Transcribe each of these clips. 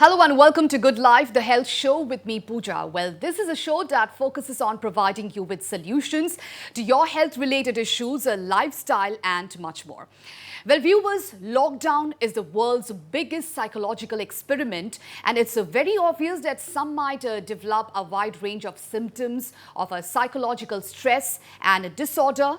Hello and welcome to Good Life, the health show with me, Pooja. Well, this is a show that focuses on providing you with solutions to your health-related issues, lifestyle and much more. Well, viewers, lockdown is the world's biggest psychological experiment, and it's very obvious that some might develop a wide range of symptoms of a psychological stress and disorder,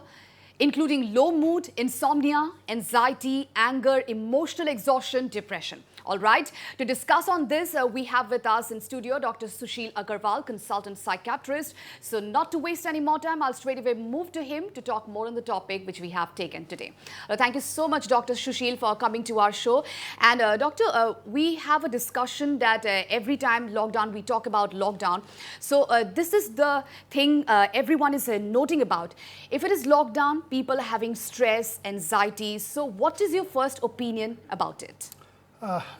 including low mood, insomnia, anxiety, anger, emotional exhaustion, depression. All right, to discuss on this, we have with us in studio Dr. Sushil Agarwal, consultant psychiatrist. So not to waste any more time, I'll straight away move to him to talk more on the topic which we have taken today. Thank you so much, Dr. Sushil, for coming to our show. And Doctor, we have a discussion that every time lockdown, we talk about lockdown. So this is the thing everyone is noting about. If it is lockdown, people are having stress, anxiety. So what is your first opinion about it?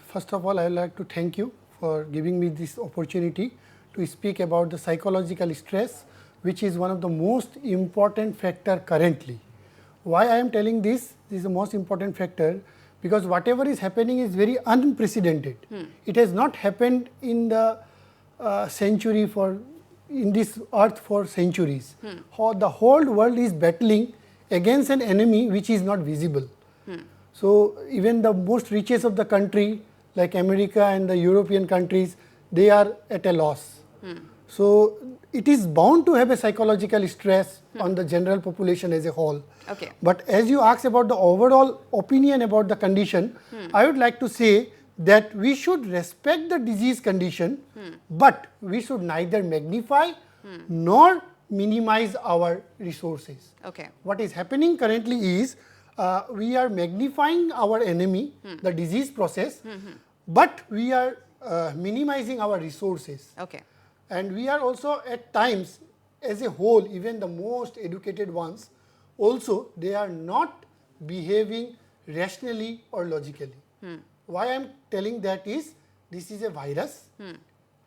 First of all, I would like to thank you for giving me this opportunity to speak about the psychological stress, which is one of the most important factor currently. Why I am telling this is the most important factor, because whatever is happening is very unprecedented. It has not happened in the century in this earth for centuries. The whole world is battling against an enemy which is not visible. So even the most richest of the country, like America and the European countries, they are at a loss. So it is bound to have a psychological stress on the general population as a whole. Okay. But as you asked about the overall opinion about the condition, I would like to say that we should respect the disease condition, but we should neither magnify nor minimize our resources. Okay. What is happening currently is we are magnifying our enemy, the disease process, but we are minimizing our resources. Okay. And we are also at times, as a whole, even the most educated ones, also they are not behaving rationally or logically. Why I am telling that is, this is a virus.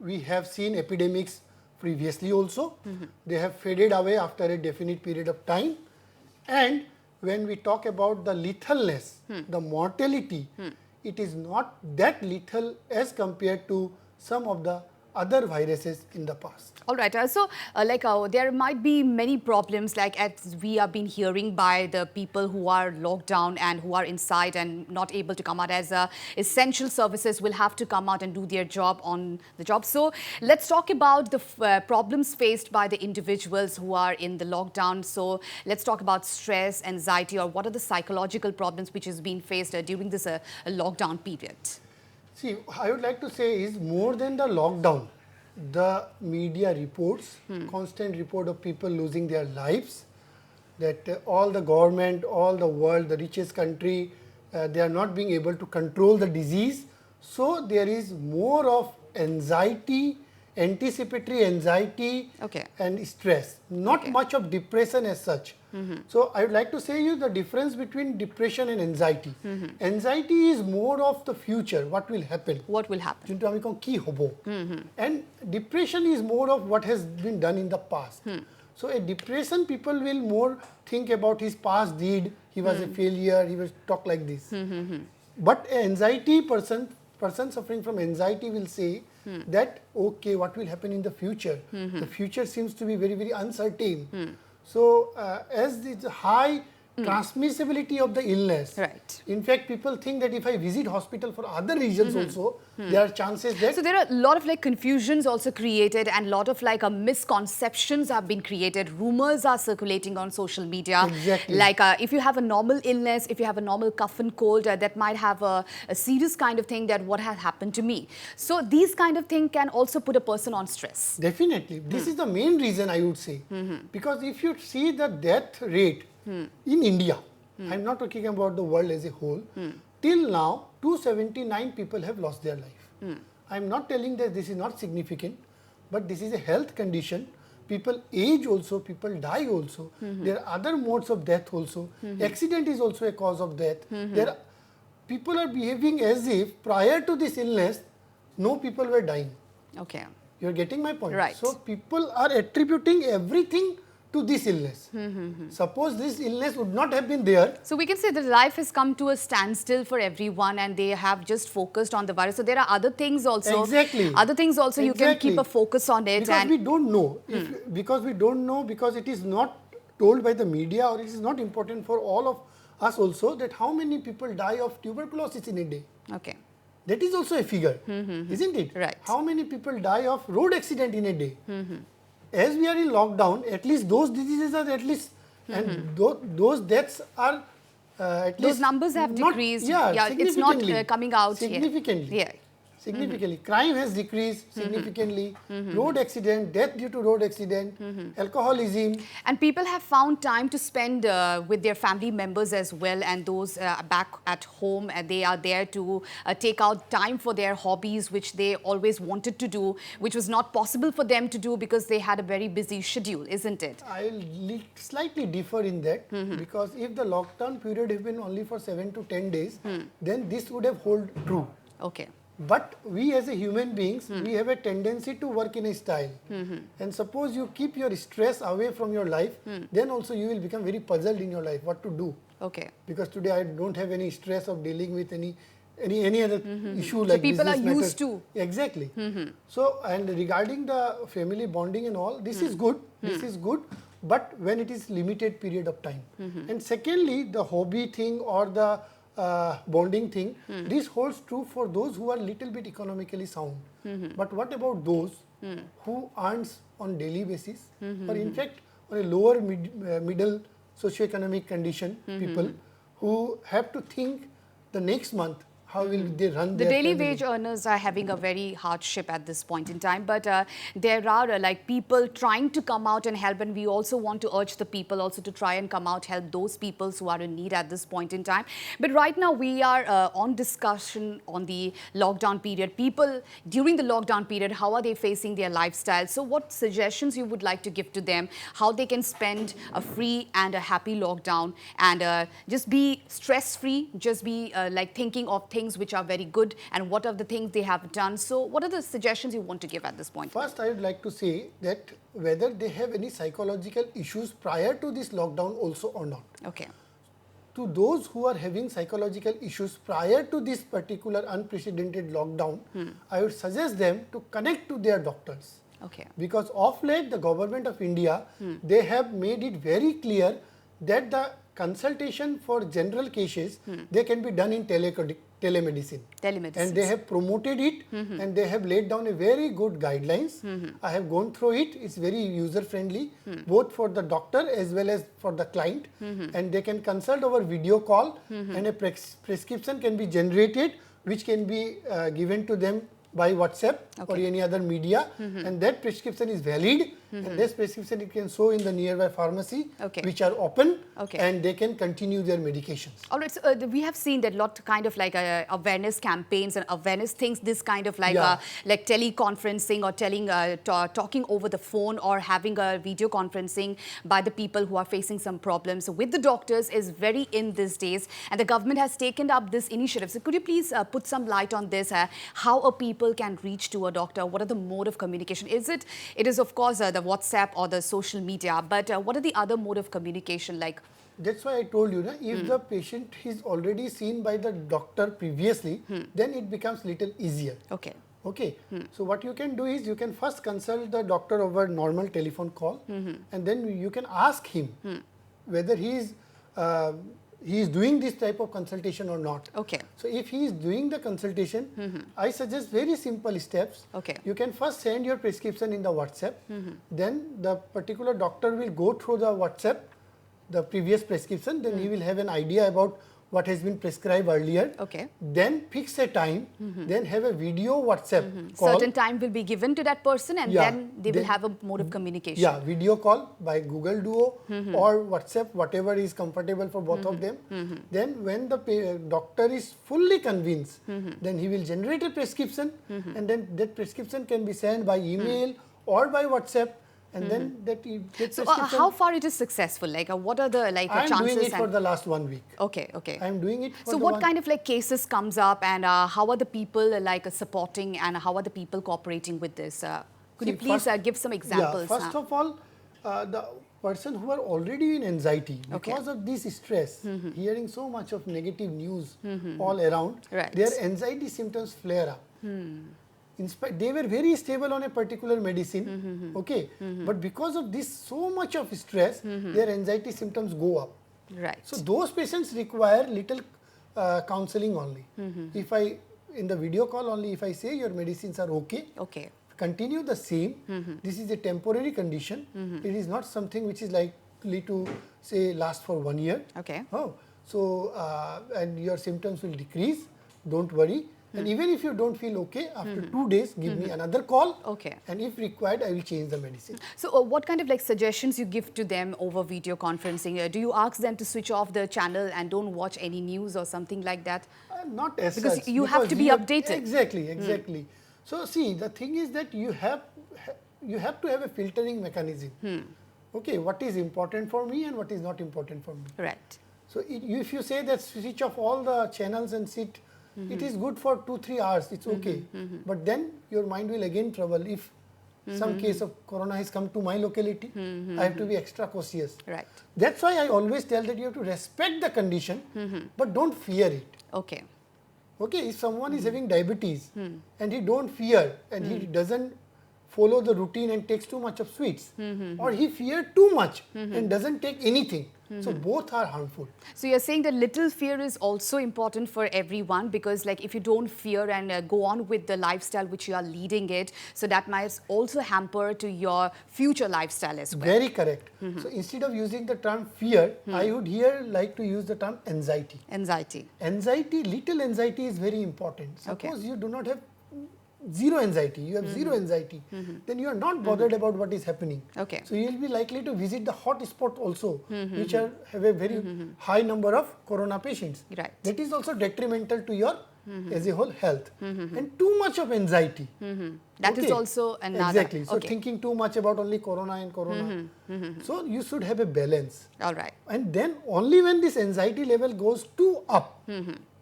We have seen epidemics previously also. They have faded away after a definite period of time. And when we talk about the lethalness, the mortality, it is not that lethal as compared to some of the other viruses in the past. All right. There might be many problems, like as we have been hearing by the people who are locked down and who are inside and not able to come out, as essential services will have to come out and do their job on the job. So let's talk about the problems faced by the individuals who are in the lockdown. So let's talk about stress, anxiety, or what are the psychological problems which is being faced during this lockdown period. See, I would like to say is more than the lockdown, the media reports, constant report of people losing their lives, that all the government, all the world, the richest country, they are not being able to control the disease. So there is more of anxiety, anticipatory anxiety and stress, not much of depression as such. So I would like to say you the difference between depression and anxiety. Anxiety is more of the future, what will happen. What will happen? And depression is more of what has been done in the past. So a depression, people will more think about his past deed, he was a failure, he will talk like this. But an anxiety person suffering from anxiety will say that, okay, what will happen in the future? The future seems to be very, very uncertain. So as the high transmissibility of the illness, in fact, people think that if I visit hospital for other reasons also, there are chances that... So there are a lot of confusions also created, and a lot of misconceptions have been created. Rumors are circulating on social media. Exactly. If you have a normal illness, if you have a normal cough and cold, that might have a serious kind of thing, that what has happened to me. So these kind of things can also put a person on stress. Definitely. This is the main reason, I would say. Because if you see the death rate in India, I'm not talking about the world as a whole, till now 279 people have lost their life. I'm not telling that this is not significant, but this is a health condition. People age also, people die also. There are other modes of death also. Accident is also a cause of death. People are behaving as if prior to this illness, no people were dying. Okay. You're getting my point? Right. So people are attributing everything to this illness. Suppose this illness would not have been there. So we can say that life has come to a standstill for everyone and they have just focused on the virus. So there are other things also. Exactly. Other things also you can keep a focus on it. Because we don't know. Because we don't know, because it is not told by the media, or it is not important for all of us also, that how many people die of tuberculosis in a day. Okay. That is also a figure, isn't it? Right. How many people die of road accident in a day? As we are in lockdown, at least those diseases are at least, and those deaths are at least. Those numbers have not, decreased. Yeah, it's not coming out significantly. Yeah. Significantly. Crime has decreased significantly. Road accident, death due to road accident, alcoholism. And people have found time to spend with their family members as well, and those back at home, they are there to take out time for their hobbies, which they always wanted to do, which was not possible for them to do because they had a very busy schedule, isn't it? I'll slightly differ in that, because if the lockdown period had been only for 7 to 10 days, then this would have held true. Okay. But we as a human beings, we have a tendency to work in a style. And suppose you keep your stress away from your life, then also you will become very puzzled in your life what to do. Okay. Because today I don't have any stress of dealing with any other issue So like people are business matters. used to. Exactly. So, and regarding the family bonding and all, this is good. This is good. But when it is limited period of time. And secondly, the hobby thing or the bonding thing, this holds true for those who are little bit economically sound. But what about those who earns on daily basis, or in fact on a lower middle socioeconomic condition people who have to think the next month how will they run The their daily family. wage earners are having a very hardship at this point in time, but there are like people trying to come out and help, and we also want to urge the people also to try and come out, help those people who are in need at this point in time. But right now we are on discussion on the lockdown period. People during the lockdown period, how are they facing their lifestyle? So what suggestions you would like to give to them, how they can spend a free and a happy lockdown and just be stress-free, just be like thinking of things which are very good, and what are the things they have done. So what are the suggestions you want to give at this point? First, I would like to say that whether they have any psychological issues prior to this lockdown also or not. Okay. To those who are having psychological issues prior to this particular unprecedented lockdown, I would suggest them to connect to their doctors. Okay. Because of late, the government of India, they have made it very clear that the consultation for general cases, they can be done in telemedicine. And they have promoted it, and they have laid down a very good guidelines. I have gone through it. It's very user friendly, both for the doctor as well as for the client. And they can consult over video call, and a prescription can be generated, which can be given to them by WhatsApp or any other media, and that prescription is valid, and this prescription it can show in the nearby pharmacy, which are open, and they can continue their medications. All right, so we have seen that lot kind of like awareness campaigns and awareness things, this kind of like like teleconferencing or talking over the phone or having a video conferencing by the people who are facing some problems with the doctors is very in these days, and the government has taken up this initiative. So could you please put some light on this, how a people can reach to a doctor? What are the mode of communication? It is of course the WhatsApp or the social media, but what are the other mode of communication like? That's why I told you, if the patient is already seen by the doctor previously, then it becomes little easier. Okay. Okay. So what you can do is you can first consult the doctor over normal telephone call, and then you can ask him whether he is doing this type of consultation or not. Okay. So if he is doing the consultation, I suggest very simple steps. Okay. You can first send your prescription in the WhatsApp. Then the particular doctor will go through the WhatsApp, the previous prescription. Then he will have an idea about what has been prescribed earlier. Okay. Then fix a time. Then have a video WhatsApp call. Certain time will be given to that person, and then they will have a mode of communication. Yeah, video call by Google Duo or WhatsApp, whatever is comfortable for both of them. Then when the doctor is fully convinced, then he will generate a prescription, and then that prescription can be sent by email or by WhatsApp. And then that so how far it is successful? Like what are the chances? I'm doing it for the last 1 week. Okay, okay. I'm doing it for so what kind of like cases comes up, and how are the people supporting, and how are the people cooperating with this? Could you please give some examples? Yeah, first of all, person who are already in anxiety Okay. because of this stress, hearing so much of negative news all around, Right. their anxiety symptoms flare up. They were very stable on a particular medicine, okay, but because of this so much of stress, their anxiety symptoms go up. Right. So those patients require little counseling only. If I, in the video call only, if I say your medicines are okay, Okay. continue the same, this is a temporary condition, it is not something which is likely to say last for 1 year. Okay. Oh, so and your symptoms will decrease, don't worry. And even if you don't feel okay, after 2 days, give me another call. Okay. And if required, I will change the medicine. So what kind of like suggestions you give to them over video conferencing? Do you ask them to switch off the channel and don't watch any news or something like that? Not as Because such. you have to be we updated. Exactly, exactly. So see, the thing is that you have to have a filtering mechanism. Okay, what is important for me and what is not important for me. Right. So if you say that switch off all the channels and sit, it is good for 2-3 hours, it's okay. But then your mind will again trouble. If some case of corona has come to my locality, I have to be extra cautious. Right. That's why I always tell that you have to respect the condition, but don't fear it. Okay. Okay, if someone is having diabetes and he don't fear and he doesn't follow the routine and takes too much of sweets, or he fear too much and doesn't take anything, so both are harmful. So you're saying that little fear is also important for everyone, because like if you don't fear and go on with the lifestyle which you are leading it, so that might also hamper to your future lifestyle as well. Very correct. So instead of using the term fear, I would here like to use the term anxiety. Anxiety. Anxiety, little anxiety is very important. Okay. Suppose you do not have zero anxiety, you have zero anxiety, then you are not bothered about what is happening. Okay. So you will be likely to visit the hot spot also, which have a very high number of corona patients. Right. That is also detrimental to your as a whole health. And too much of anxiety. That is also another. Exactly. So thinking too much about only corona and corona. So you should have a balance. All right. And then only when this anxiety level goes too up,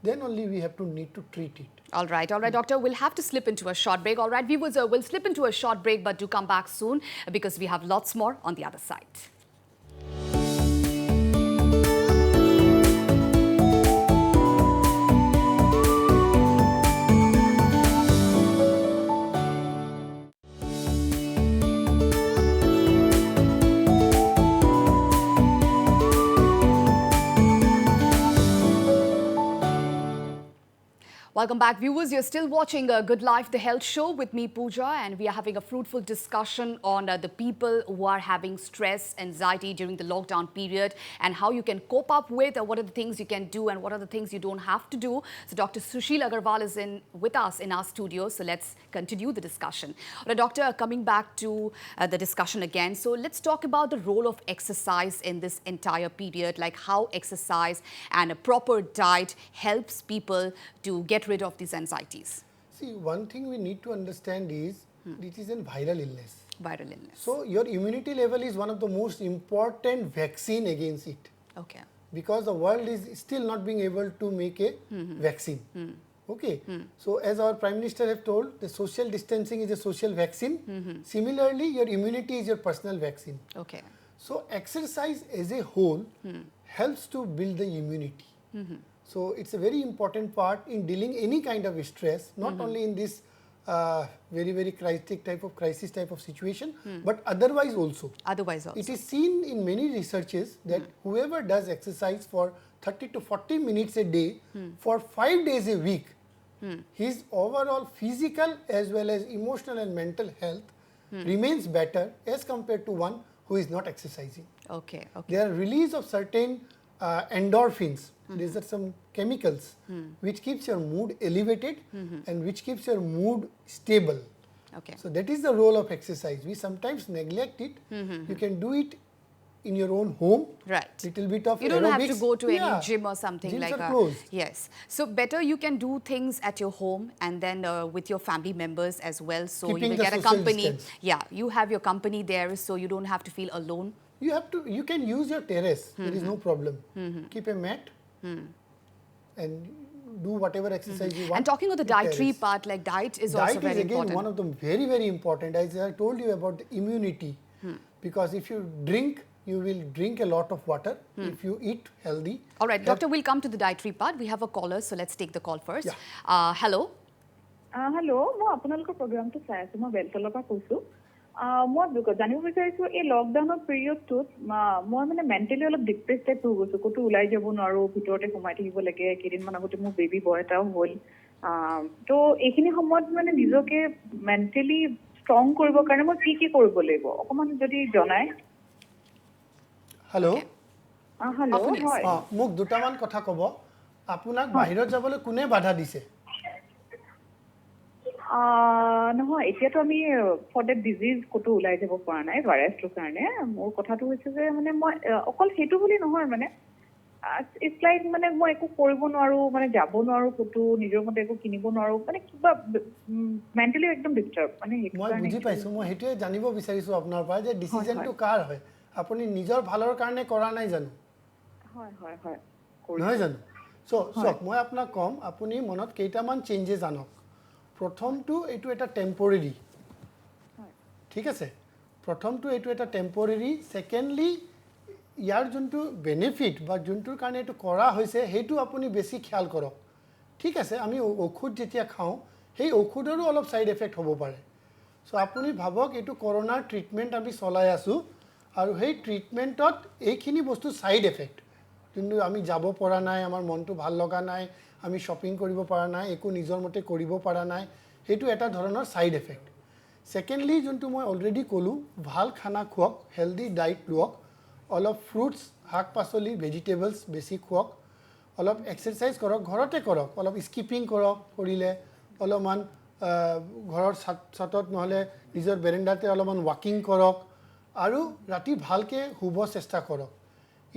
then only we have to need to treat it. All right, doctor, we'll have to slip into a short break. All right, viewers, we'll slip into a short break, but do come back soon because we have lots more on the other side. Welcome back, viewers. You're still watching Good Life, the Health Show with me, Pooja, and we are having a fruitful discussion on the people who are having stress, anxiety during the lockdown period and how you can cope up with, what are the things you can do and what are the things you don't have to do. So Dr. Sushil Agarwal is with us in our studio, so let's continue the discussion. All right, doctor, coming back to the discussion again. So let's talk about the role of exercise in this entire period, like how exercise and a proper diet helps people to get rid of these anxieties. See, one thing we need to understand is it is a viral illness. Viral illness. So your immunity level is one of the most important vaccine against it. Okay. Because the world is still not being able to make a vaccine. Okay. So as our Prime Minister have told, the social distancing is a social vaccine. Similarly, your immunity is your personal vaccine. Okay. So exercise as a whole helps to build the immunity. So it's a very important part in dealing any kind of stress, not only in this very, very crisis type of situation, but otherwise also. Otherwise also. It is seen in many researches that whoever does exercise for 30 to 40 minutes a day for 5 days a week, his overall physical as well as emotional and mental health remains better as compared to one who is not exercising. Okay. Okay. There are release of certain endorphins. These are some chemicals which keeps your mood elevated and which keeps your mood stable. Okay. So that is the role of exercise. We sometimes neglect it. You can do it in your own home. Right. Little bit of You don't have aerobics. to go to any gym or something Gyms like are that. closed. Yes. So better you can do things at your home and then with your family members as well. So Keeping you the will get a social company. distance. Yeah. You have your company there, so you don't have to feel alone. You can use your terrace. There is no problem. Keep a mat and do whatever exercise you want. And talking of the with dietary terrace. part, like diet is also Diet very is again important. one of the very, very important. As I told you about the immunity, because if you drink you will drink a lot of water if you eat healthy. All right, doctor, we'll come to the dietary part. We have a caller, so let's take the call first. Hello. Hello, মই আপোনালোকৰ প্ৰগ্ৰামটো চাই আছো মই বেলতলৰ পৰা কৈছো মই জানিব বিচাৰিছো এই লকডাউনৰ পিৰিয়ডটোত মই মানে মেণ্টেলি অলপ ডিপ্ৰেছ টাইপ হৈ গৈছো ক'তো ওলাই যাব নোৱাৰো ভিতৰতে সোমাই থাকিব লাগে কেইদিনমান আগতে মোৰ বেবী বয় এটাও হ'ল তো এইখিনি সময়ত মানে নিজকে মেণ্টেলি ষ্ট্ৰং কৰিবৰ কাৰণে মই কি কৰিব লাগিব অকমান যদি জনাই হেল্ল' হেল্ল' হয় মোক দুটামান কথা ক'ব আপোনাক বাহিৰত যাবলৈ কোনে বাধা দিছে নহয় এতিয়াতো আমি ফৰ দ্যাট ডিজিজ ক'তো ওলাই যাব পৰা নাই ভাইৰাছটোৰ কাৰণে মোৰ কথাটো হৈছে যে মানে মই অকল সেইটো বুলি নহয় মানে ইটছ লাইক মানে মই একো কৰিব নোৱাৰো মানে যাব নোৱাৰো ক'তো নিজৰ মতে একো কিনিব নোৱাৰো মানে কিবা মেণ্টেলি একদম ডিষ্টাৰ্ব মানে মই বুজি পাইছো মই সেইটোৱে জানিব বিচাৰিছো আপোনাৰ পৰা যে ডিচিজনটো কাৰ হয় আপুনি নিজৰ ভালৰ কাৰণে কৰা নাই জানো হয় হয় হয় নহয় জানো চক মই আপোনাক কম আপুনি মনত কেইটামান চেঞ্জেছ আনক প্ৰথমটো এইটো এটা টেম্পৰেৰী ঠিক আছে প্ৰথমটো এইটো এটা টেম্পৰেৰী সেকেন্ডলি ইয়াৰ যোনটো বেনিফিট বা যোনটোৰ কাৰণে এইটো কৰা হৈছে সেইটো আপুনি বেছি খ্যাল কৰক ঠিক আছে আমি ঔষধ যেতিয়া খাওঁ সেই ঔষধৰো অলপ সাইড এফেক্ট হ'ব পাৰে সো আপুনি ভাবক এইটো কৰোনাৰ ট্ৰিটমেন্ট আমি চলাই আছো আৰু সেই ট্ৰিটমেন্টত এইখিনি বস্তু সাইড এফেক্ট কিন্তু আমি যাব পৰা নাই আমাৰ মনটো ভাল লগা নাই আমি শপিং কৰিব পৰা নাই একো নিজৰ মতে কৰিব পৰা নাই সেইটো এটা ধৰণৰ সাইড এফেক্ট সেকেন্ডলি যোনটো মই অলৰেডি ক'লো ভাল খানা খুৱাক হেলদি ডায়েট লওক অলপ ফ্ৰুটস শাক পাচলি ভেজিটেবলস বেছি খুৱাক অলপ এক্সাৰসাইজ কৰক ঘৰতে কৰক অলপ স্কিপিং কৰক কৰিলে অলপমান ঘৰৰ ছাতত নহলে নিজৰ বেৰেন্ডাতে অলপমান ৱাকিং কৰক আৰু ৰাতি ভালকে শুব চেষ্টা কৰক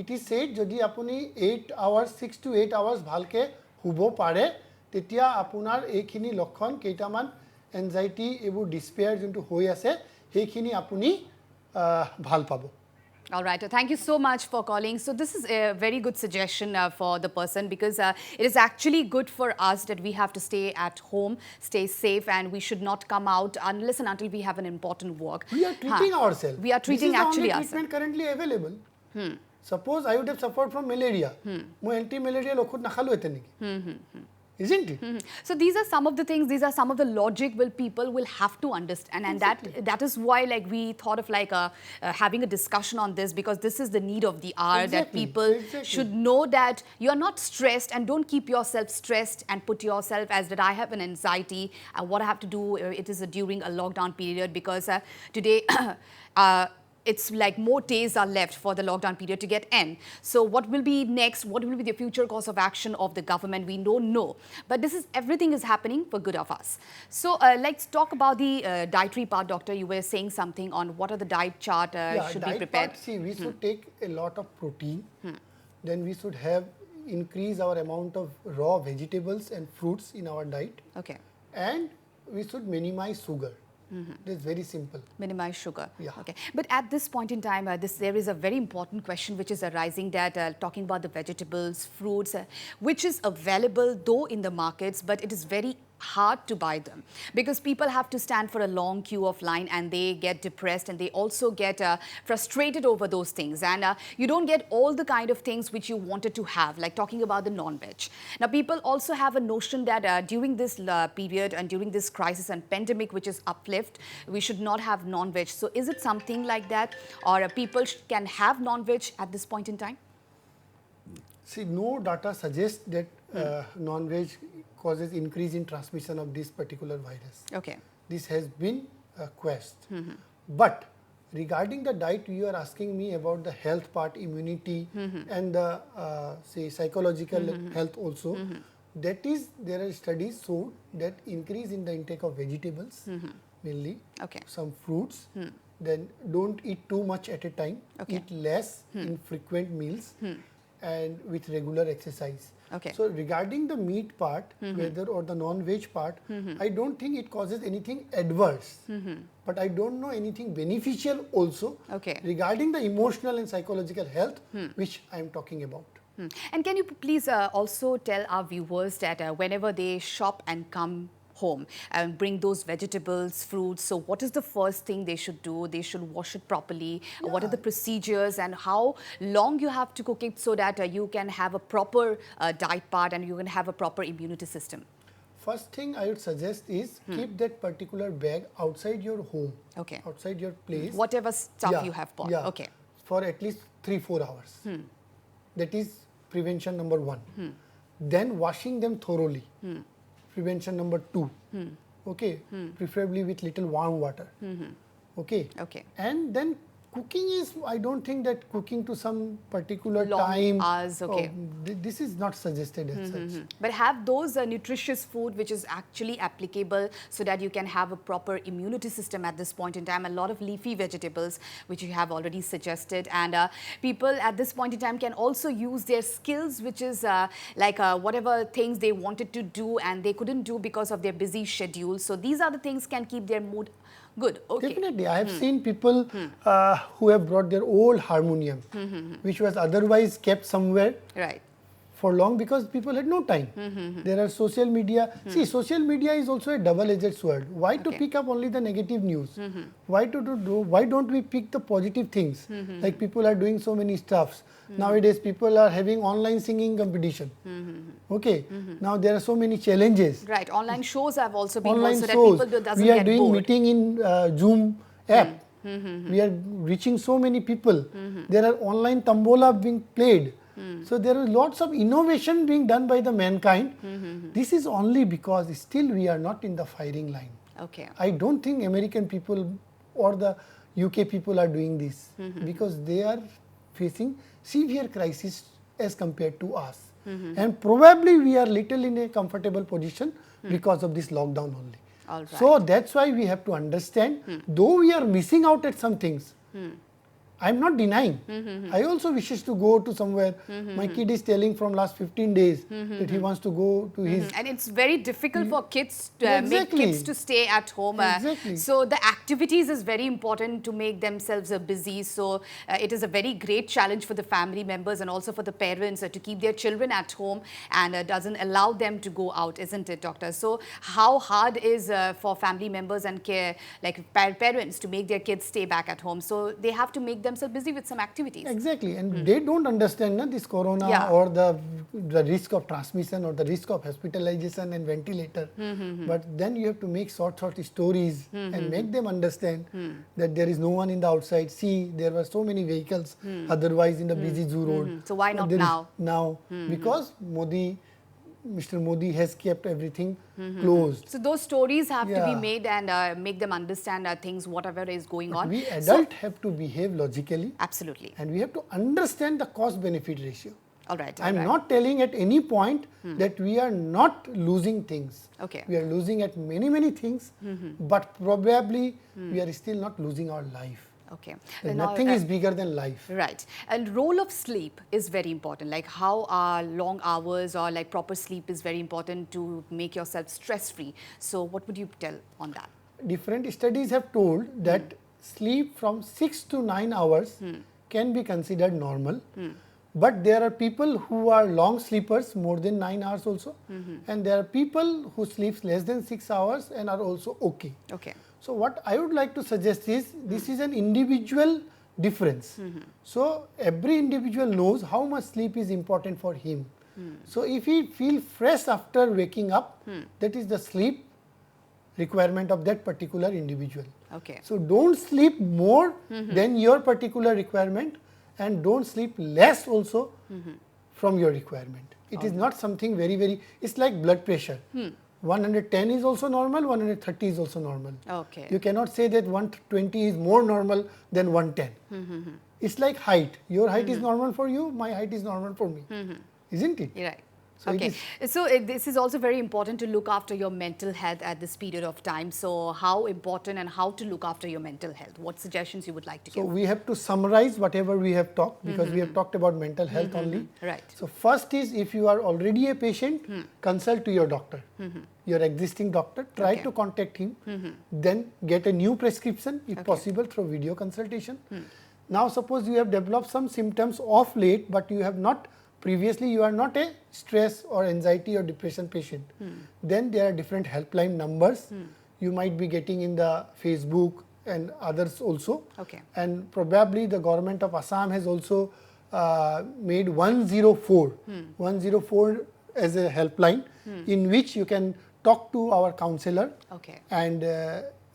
ইট ইজ সেড যদি আপুনি 8 আৱাৰ্স 6 to 8 আৱাৰ্স ভালকে শুব পাৰে তেতিয়া আপোনাৰ এইখিনি লক্ষণ কেইটামান এনজাইটি এবোৰ ডিসপেয়াৰ যোনটো হৈ আছে সেইখিনি আপুনি ভাল পাব All right. Thank you so much for calling. So this is a very good suggestion for the person because it is actually good for us that we have to stay at home, stay safe, and we should not come out unless and until we have an important work. We are treating ourselves. We are treating actually ourselves. This is the only treatment currently available. Suppose I would have suffered from malaria. Moi anti-malarial okhud nakhalu ete niki. Isn't it? So these are some of the things, these are some of the logic will people will have to understand, and that is why like we thought of like having a discussion on this because this is the need of the hour that people should know that you are not stressed and don't keep yourself stressed and put yourself as that I have an anxiety and what I have to do it is during a lockdown period because today it's like more days are left for the lockdown period to get end. So what will be next? What will be the future course of action of the government? We don't know. But this is everything is happening for good of us. So let's talk about the dietary part, doctor. You were saying something on what are the diet chart should be prepared. See, we should take a lot of protein. Then we should have increase our amount of raw vegetables and fruits in our diet. Okay. And we should minimize sugar. It is very simple. Minimize sugar. Yeah. Okay. But at this point in time, there is a very important question which is arising that talking about the vegetables, fruits, which is available though in the markets, but it is very hard to buy them because people have to stand for a long queue of line and they get depressed and they also get frustrated over those things and you don't get all the kind of things which you wanted to have like talking about the non-veg. Now people also have a notion that during this period and during this crisis and pandemic which is uplift we should not have non-veg. So is it something like that or people can have non-veg at this point in time? See, no data suggests that non-veg causes increase in transmission of this particular virus. Okay. This has been a quest. But regarding the diet, you are asking me about the health part, immunity, and the say psychological health also. That is, there are studies showed that increase in the intake of vegetables, mainly, some fruits. Then don't eat too much at a time. Eat less in frequent meals and with regular exercise. Okay. So regarding the meat part, whether or the non-veg part, I don't think it causes anything adverse. But I don't know anything beneficial also regarding the emotional and psychological health, which I am talking about. And can you please also tell our viewers that whenever they shop and come home and bring those vegetables, fruits. So what is the first thing they should do? They should wash it properly. What are the procedures and how long you have to cook it so that you can have a proper diet part and you can have a proper immunity system? First thing I would suggest is keep that particular bag outside your home, Okay. outside your place. Whatever stuff you have bought. Yeah, Okay. for at least 3-4 hours. That is prevention number 1. Then washing them thoroughly. Prevention number 2. Okay, preferably with little warm water. Okay. Okay. And then cooking is, I don't think that cooking to some particular Long time. hours, okay. This is not suggested as such. But have those nutritious food which is actually applicable so that you can have a proper immunity system at this point in time. A lot of leafy vegetables which you have already suggested, and people at this point in time can also use their skills, which is whatever things they wanted to do and they couldn't do because of their busy schedule. So these are the things can keep their mood good. Okay. Definitely. I have seen people who have brought their old harmonium, which was otherwise kept somewhere Right. for long because people had no time. There are social media. See, social media is also a double-edged sword. Why to pick up only the negative news? Why don't we pick the positive things? Like people are doing so many stuffs. Nowadays, people are having online singing competition. Okay. Now there are so many challenges. Right. Online shows have also been Online so that shows. people doesn't We are get doing bored. meeting in Zoom app. We are reaching so many people. There are online tombola being played. So there is lots of innovation being done by the mankind. This is only because still we are not in the firing line. Okay. I don't think American people or the UK people are doing this because they are facing severe crisis as compared to us. And probably we are little in a comfortable position because of this lockdown only. All right. So that's why we have to understand, though we are missing out at some things, I'm not denying. I also wishes to go to somewhere. My kid is telling from last 15 days that he wants to go to his... And it's very difficult for kids to make Exactly. kids to stay at home. Exactly. So the activities is very important to make themselves busy. So it is a very great challenge for the family members and also for the parents to keep their children at home and doesn't allow them to go out, isn't it, doctor? So how hard is for family members and parents to make their kids stay back at home? So they have to make themselves busy with some activities. Exactly, and they don't understand this corona or the risk of transmission or the risk of hospitalization and ventilator. But then you have to make short stories and make them understand that there is no one in the outside. See, there were so many vehicles otherwise in the busy zoo road. So why not There is now? Now, because Mr. Modi has kept everything closed. So those stories have to be Yeah. made and make them understand things, whatever is going on. We adults have to behave logically Absolutely. and we have to understand the cost-benefit ratio. All right. I'm not telling at any point that we are not losing things. Okay. We are losing at many things, but probably we are still not losing our life. Okay. And Now, nothing is bigger than life. Right. And role of sleep is very important. Like how our long hours or like proper sleep is very important to make yourself stress-free. So what would you tell on that? Different studies have told that sleep from 6 to 9 hours can be considered normal. But there are people who are long sleepers, more than 9 hours also. And there are people who sleep less than 6 hours and are also okay. Okay. So what I would like to suggest is, this is an individual difference. So every individual knows how much sleep is important for him. So if he feels fresh after waking up, that is the sleep requirement of that particular individual. Okay. So don't sleep more than your particular requirement and don't sleep less also from your requirement. It is not something very, it's like blood pressure. 110 is also normal, 130 is also normal. Okay. You cannot say that 120 is more normal than 110. It's like height. Your height is normal for you, my height is normal for me. Isn't it? Right. So okay. So this is also very important to look after your mental health at this period of time. So how important and how to look after your mental health? What suggestions you would like to So give? we have to summarize whatever we have talked, because we have talked about mental health only. Right. So first is, if you are already a patient, consult to your doctor, your existing doctor, try Okay. to contact him, then get a new prescription if possible through video consultation. Now suppose you have developed some symptoms of late, but you have not previously you are not a stress or anxiety or depression patient, then there are different helpline numbers you might be getting in the Facebook and others also. Okay. And probably the government of Assam has also made 104 as a helpline in which you can talk to our counselor. Okay. And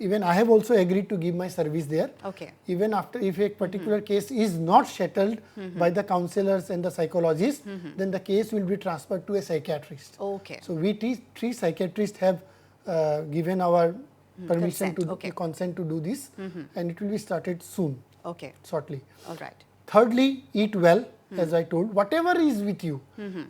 even I have also agreed to give my service there. Okay. Even after, if a particular case is not settled by the counselors and the psychologists, then the case will be transferred to a psychiatrist. Okay. So we three psychiatrists have given our permission Consent, to okay. consent to do this, and it will be started soon, Okay. shortly. All right. Thirdly, eat well, as I told, whatever is with you.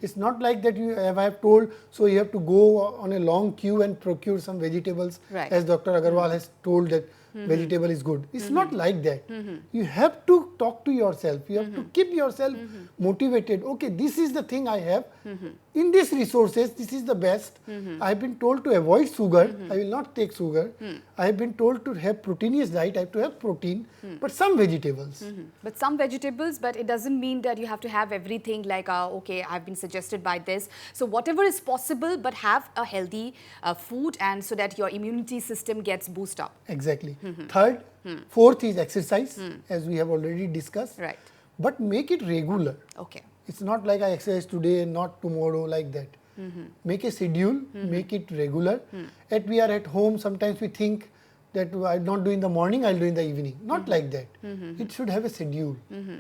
It's not like that you have, I have told, so you have to go on a long queue and procure some vegetables, Right. as Dr. Agarwal has told that vegetable is good. It's not like that. You have to talk to yourself. You have to keep yourself motivated. Okay, this is the thing I have. In these resources, this is the best. I have been told to avoid sugar. I will not take sugar. I have been told to have proteinous diet. I have to have protein, but some vegetables. But some vegetables, but it doesn't mean that you have to have everything like, okay, I've been suggested by this. So whatever is possible, but have a healthy food, and so that your immunity system gets boosted up. Exactly. Third, fourth is exercise, as we have already discussed. Right. But make it regular. Okay. It's not like I exercise today and not tomorrow, like that. Make a schedule, make it regular. We are at home, sometimes we think that I'll not do in the morning, I'll do in the evening. Not like that. It should have a schedule.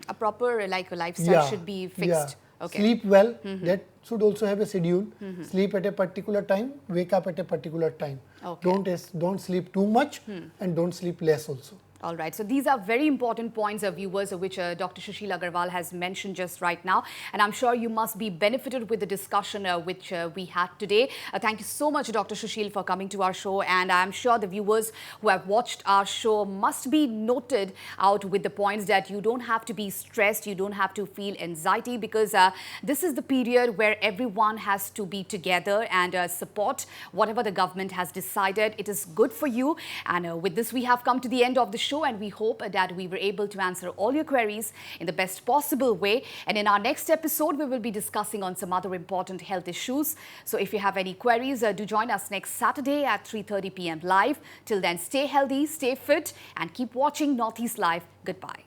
A proper like a lifestyle should be fixed. Okay. Sleep well, that should also have a schedule. Sleep at a particular time, wake up at a particular time. Okay. Don't sleep too much and don't sleep less also. All right. So these are very important points, viewers, which Dr. Sushil Agarwal has mentioned just right now. And I'm sure you must be benefited with the discussion which we had today. Thank you so much, Dr. Sushil, for coming to our show. And I'm sure the viewers who have watched our show must be noted out with the points that you don't have to be stressed. You don't have to feel anxiety, because this is the period where everyone has to be together and support whatever the government has decided. It is good for you. And with this, we have come to the end of the show. And we hope that we were able to answer all your queries in the best possible way. And in our next episode, we will be discussing on some other important health issues. So if you have any queries, do join us next Saturday at 3:30 p.m. live. Till then, stay healthy, stay fit, and keep watching Northeast Live. Goodbye.